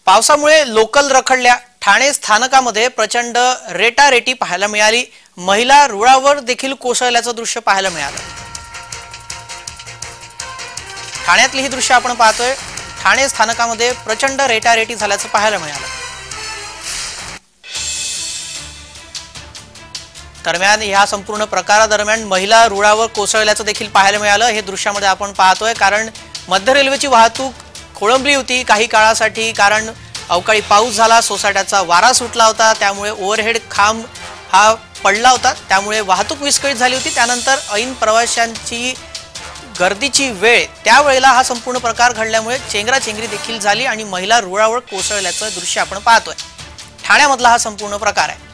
पावसामुळे लोकल रखडल्या। ठाणे स्थानकामध्ये प्रचंड रेटारेटी पाहायला मिळाली। महिला रुळावर देखील कोसळल्याचं दृश्य पाहायला मिळालं। ठाण्यातली ही दृश्य आपण पाहतोय। ठाणे स्थानकामध्ये प्रचंड रेटारेटी झाल्याचं पाहायला मिळालं। दरम्यान या संपूर्ण प्रकारादरम्यान महिला रुळावर कोसळल्याचं देखील पाहायला मिळालं। हे दृश्यामध्ये आपण पाहतोय, कारण मध्य रेल्वेची वाहतूक खोळंबली होती काही काळासाठी, कारण अवकाळी पाऊस झाला, सोसाट्याचा वारा सुटला होता, त्यामुळे ओव्हरहेड खांब हा पडला होता, त्यामुळे वाहतूक विस्कळीत झाली होती। त्यानंतर ऐन प्रवाशांची गर्दीची वेळ, त्यावेळेला हा संपूर्ण प्रकार घडल्यामुळे चेंगराचेंगरी देखील झाली आणि महिला रुळावर कोसळल्याचं दृश्य आपण पाहतोय। ठाण्यामधला हा संपूर्ण प्रकार आहे।